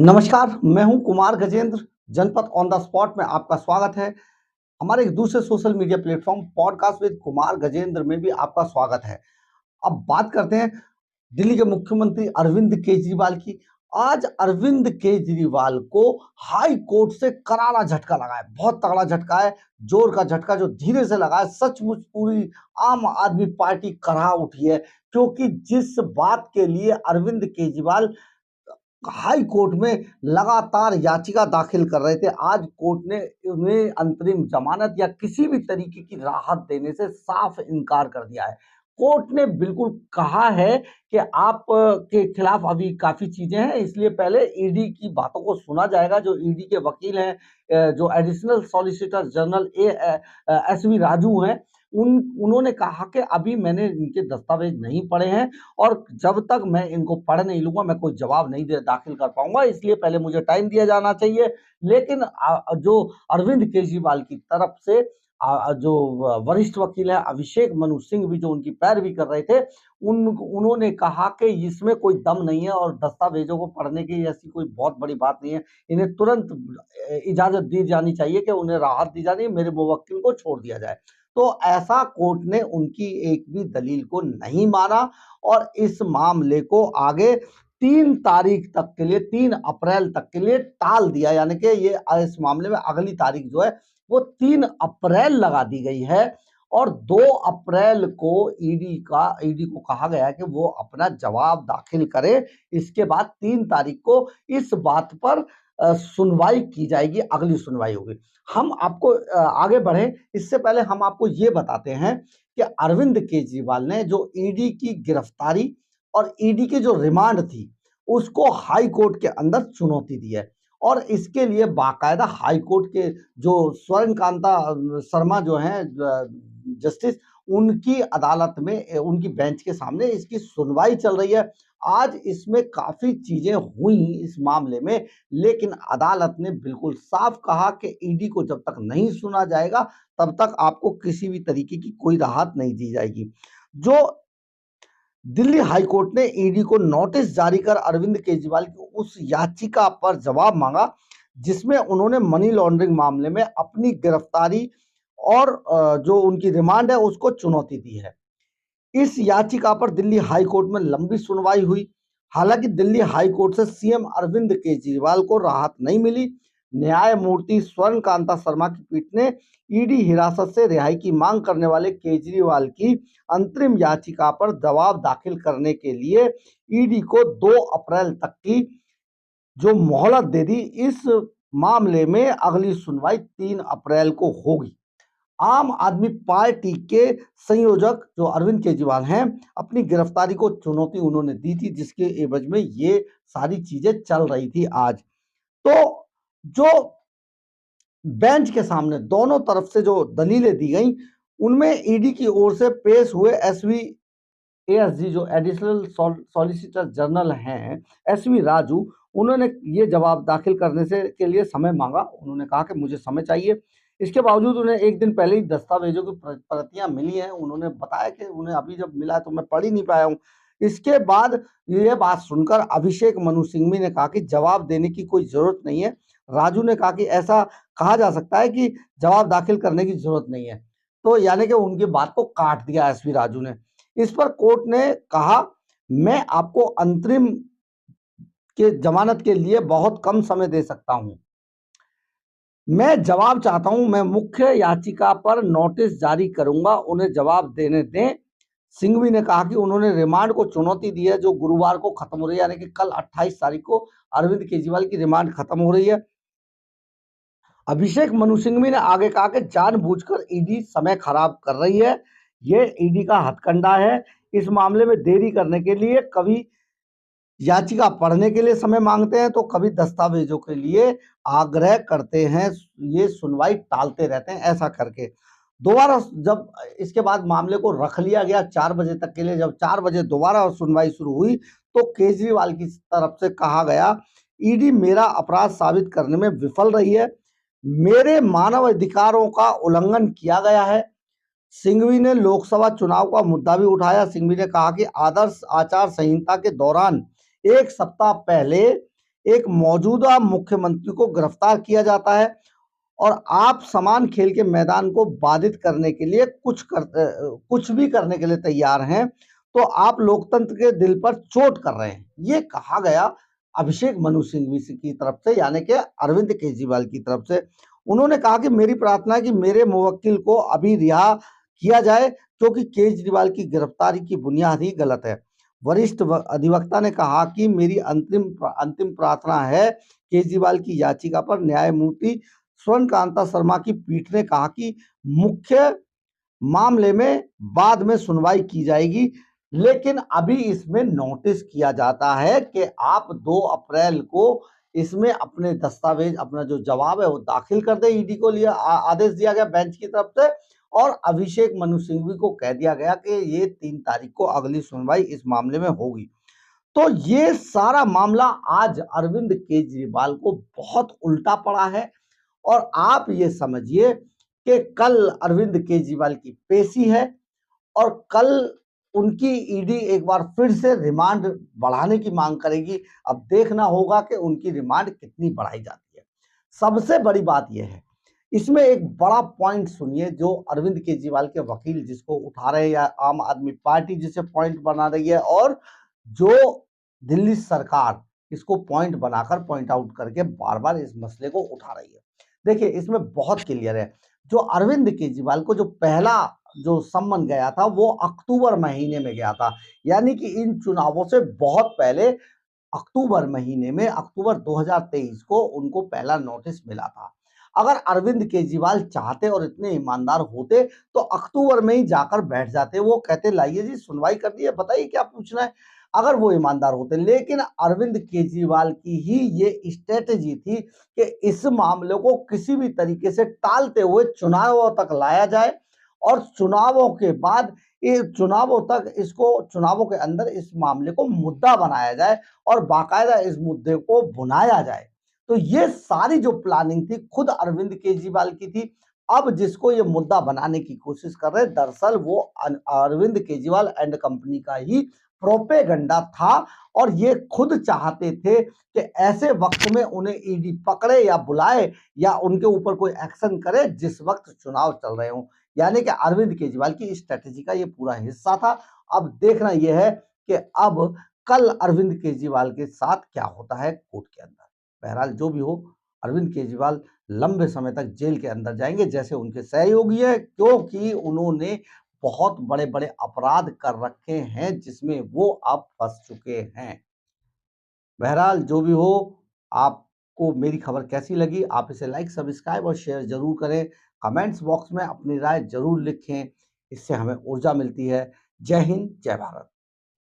नमस्कार, मैं हूं कुमार गजेंद्र। जनपद ऑन द स्पॉट में आपका स्वागत है। हमारे एक दूसरे social media platform podcast with Kumar Gajendra में भी आपका स्वागत है। अब बात करते हैं दिल्ली के मुख्यमंत्री अरविंद केजरीवाल की। आज अरविंद केजरीवाल को हाई कोर्ट से करारा झटका लगा है, बहुत तगड़ा झटका है, जोर का झटका जो धीरे से लगा है। सचमुच पूरी आम आदमी पार्टी कराह उठी है, क्योंकि जिस बात के लिए अरविंद केजरीवाल हाई कोर्ट में लगातार याचिका दाखिल कर रहे थे, आज कोर्ट ने उन्हें अंतरिम जमानत या किसी भी तरीके की राहत देने से साफ इनकार कर दिया है। कोर्ट ने बिल्कुल कहा है कि आप के खिलाफ अभी काफी चीजें हैं, इसलिए पहले ईडी की बातों को सुना जाएगा। जो ईडी के वकील हैं, जो additional solicitor general SV Raju हैं, उन्होंने कहा कि अभी मैंने इनके दस्तावेज नहीं पढ़े हैं और जब तक मैं इनको पढ़ नहीं लूंगा मैं कोई जवाब नहीं दाखिल कर पाऊंगा, इसलिए पहले मुझे टाइम दिया जाना चाहिए। लेकिन जो अरविंद केजरीवाल की तरफ से जो वरिष्ठ वकील है अभिषेक मनु सिंह भी जो उनकी पैरवी कर रहे थे, उन्होंने कहा कि इसमें कोई दम नहीं है और दस्तावेजों को पढ़ने की ऐसी कोई बहुत बड़ी बात नहीं है। इन्हें तुरंत इजाजत दी जानी चाहिए कि उन्हें राहत दी जानी है, मेरे मुवक्किल को छोड़ दिया जाए। तो ऐसा कोर्ट ने उनकी एक भी दलील को नहीं माना और इस मामले को आगे 3 तारीख तक के लिए, 3 अप्रैल तक के लिए टाल दिया। यानी कि ये इस मामले में अगली तारीख जो है वो 3 अप्रैल लगा दी गई है और 2 अप्रैल को ईडी को कहा गया है कि वो अपना जवाब दाखिल करे। इसके बाद 3 तारीख को इस बात पर सुनवाई की जाएगी, अगली सुनवाई होगी। हम आपको आगे बढ़े इससे पहले हम आपको ये बताते हैं कि अरविंद केजरीवाल ने जो ईडी की गिरफ्तारी और ईडी की जो रिमांड थी उसको हाई कोर्ट के अंदर चुनौती दी है और इसके लिए बाकायदा हाई कोर्ट के जो स्वर्ण कांता शर्मा जो हैं जस्टिस, उनकी अदालत में उनकी बेंच के सामने इसकी सुनवाई चल रही है। आज इसमें काफी चीजें हुई इस मामले में, लेकिन अदालत ने बिल्कुल साफ कहा कि ईडी को जब तक नहीं सुना जाएगा तब तक आपको किसी भी तरीके की कोई राहत नहीं दी जाएगी। जो दिल्ली हाई कोर्ट ने ईडी को नोटिस जारी कर अरविंद केजरीवाल की उस याचिका पर जवाब मांगा जिसमें उन्होंने मनी लॉन्ड्रिंग मामले में अपनी गिरफ्तारी और जो उनकी रिमांड है उसको चुनौती दी है। इस याचिका पर दिल्ली हाई कोर्ट में लंबी सुनवाई हुई। हालांकि दिल्ली हाई कोर्ट से सीएम अरविंद केजरीवाल को राहत नहीं मिली। न्यायमूर्ति स्वर्ण कांता शर्मा की पीठ ने ईडी हिरासत से रिहाई की मांग करने वाले केजरीवाल की अंतरिम याचिका पर जवाब दाखिल करने के लिए ईडी को 2 अप्रैल तक की जो मोहलत दे दी। इस मामले में अगली सुनवाई 3 अप्रैल को होगी। आम आदमी पार्टी के संयोजक जो अरविंद केजरीवाल हैं, अपनी गिरफ्तारी को चुनौती उन्होंने दी थी, जिसके एवज में ये सारी चीजें चल रही थी। आज तो जो बेंच के सामने दोनों तरफ से जो दलीलें दी गई उनमें ईडी की ओर से पेश हुए एसवी जो एडिशनल सॉलिसिटर जनरल हैं एसवी राजू, उन्होंने ये जवाब दाखिल करने से के लिए समय मांगा। उन्होंने कहा कि मुझे समय चाहिए। इसके बावजूद उन्हें एक दिन पहले ही दस्तावेजों की प्रतियां मिली हैं। उन्होंने बताया कि उन्हें अभी जब मिला है तो मैं पढ़ ही नहीं पाया हूँ। इसके बाद ये बात सुनकर अभिषेक मनु सिंघवी ने कहा कि जवाब देने की कोई जरूरत नहीं है। राजू ने कहा कि ऐसा कहा जा सकता है कि जवाब दाखिल करने की जरूरत नहीं है। तो यानी कि उनकी बात को काट दिया एसवी राजू ने। इस पर कोर्ट ने कहा, मैं आपको अंतरिम के जमानत के लिए बहुत कम समय दे सकता हूं। मैं जवाब चाहता हूं, मैं मुख्य याचिका पर नोटिस जारी करूंगा, उन्हें जवाब देने दें। सिंघवी ने कहा कि उन्होंने रिमांड को चुनौती दी है जो गुरुवार को खत्म हो रही है, यानी कि कल 28 तारीख को अरविंद केजरीवाल की रिमांड खत्म हो रही है। अभिषेक मनु सिंघवी ने आगे कहा कि जानबूझकर ईडी समय खराब कर रही है, ये ईडी का हथकंडा है। इस मामले में देरी करने के लिए कभी याचिका पढ़ने के लिए समय मांगते हैं तो कभी दस्तावेजों के लिए आग्रह करते हैं, ये सुनवाई टालते रहते हैं। ऐसा करके दोबारा जब इसके बाद मामले को रख लिया गया 4 बजे तक के लिए, जब 4 बजे दोबारा सुनवाई शुरू हुई तो केजरीवाल की तरफ से कहा गया, ईडी मेरा अपराध साबित करने में विफल रही है, मेरे मानव अधिकारों का उल्लंघन किया गया है। सिंघवी ने लोकसभा चुनाव का मुद्दा भी उठाया। सिंघवी ने कहा कि आदर्श आचार संहिता के दौरान 1 सप्ताह पहले एक मौजूदा मुख्यमंत्री को गिरफ्तार किया जाता है और आप समान खेल के मैदान को बाधित करने के लिए कुछ भी करने के लिए तैयार हैं, तो आप लोकतंत्र के दिल पर चोट कर रहे हैं। ये कहा गया अभिषेक मनु सिंघवी की तरफ से, यानी कि अरविंद केजरीवाल की तरफ से। उन्होंने कहा कि मेरी प्रार्थना है कि मेरे मुवक्किल को अभी रिहा किया जाए, क्योंकि केजरीवाल की गिरफ्तारी की बुनियाद ही गलत है। वरिष्ठ अधिवक्ता ने कहा कि मेरी अंतिम प्रार्थना है। केजरीवाल की याचिका पर न्यायमूर्ति स्वर्ण कांता शर्मा की पीठ ने कहा कि मुख्य मामले में बाद में सुनवाई की जाएगी, लेकिन अभी इसमें नोटिस किया जाता है कि आप 2 अप्रैल को इसमें अपने दस्तावेज, अपना जो जवाब है वो दाखिल कर दें। ईडी को लिया आदेश दिया गया बेंच की तरफ से, और अभिषेक मनु सिंघवी को कह दिया गया कि ये 3 तारीख को अगली सुनवाई इस मामले में होगी। तो ये सारा मामला आज अरविंद केजरीवाल को बहुत उल्टा पड़ा है, और आप ये समझिए कि कल अरविंद केजरीवाल की पेशी है और कल उनकी ईडी एक बार फिर से रिमांड बढ़ाने की मांग करेगी। अब देखना होगा कि उनकी रिमांड कितनी बढ़ाई जाती है। सबसे बड़ी बात यह है, इसमें एक बड़ा पॉइंट सुनिए जो अरविंद केजरीवाल के वकील जिसको उठा रहे हैं, या आम आदमी पार्टी जिसे पॉइंट बना रही है, और जो दिल्ली सरकार इसको पॉइंट बनाकर, पॉइंट आउट करके बार बार इस मसले को उठा रही है। देखिए, इसमें बहुत क्लियर है। जो अरविंद केजरीवाल को जो पहला जो सम्मन गया था वो अक्टूबर महीने में गया था, यानी कि इन चुनावों से बहुत पहले अक्टूबर महीने में, अक्टूबर 2023 को उनको पहला नोटिस मिला था। अगर अरविंद केजरीवाल चाहते और इतने ईमानदार होते तो अक्टूबर में ही जाकर बैठ जाते। वो कहते लाइए जी सुनवाई कर दी है, बताइए क्या पूछना है, अगर वो ईमानदार होते। लेकिन अरविंद केजरीवाल की ही ये स्ट्रेटेजी थी कि इस मामले को किसी भी तरीके से टालते हुए चुनावों तक लाया जाए, और चुनावों के बाद चुनावों के अंदर इस मामले को मुद्दा बनाया जाए और बाकायदा इस मुद्दे को भुनाया जाए। तो ये सारी जो प्लानिंग थी खुद अरविंद केजरीवाल की थी। अब जिसको ये मुद्दा बनाने की कोशिश कर रहे हैं, दरअसल वो अरविंद केजरीवाल एंड कंपनी का ही प्रोपेगंडा था, और ये खुद चाहते थे कि ऐसे वक्त में उन्हें ईडी पकड़े या बुलाए या उनके ऊपर कोई एक्शन करे जिस वक्त चुनाव चल रहे हों। यानी कि अरविंद केजरीवाल की स्ट्रेटेजी का ये पूरा हिस्सा था। अब देखना यह है कि अब कल अरविंद केजरीवाल के साथ क्या होता है कोर्ट के अंदर। बहरहाल जो भी हो, अरविंद केजरीवाल लंबे समय तक जेल के अंदर जाएंगे जैसे उनके सहयोगी है, क्योंकि उन्होंने बहुत बड़े बड़े अपराध कर रखे हैं जिसमें वो अब फंस चुके हैं। बहरहाल जो भी हो, आपको मेरी खबर कैसी लगी, आप इसे लाइक, सब्सक्राइब और शेयर जरूर करें। कमेंट्स बॉक्स में अपनी राय जरूर लिखें, इससे हमें ऊर्जा मिलती है। जय हिंद, जय भारत।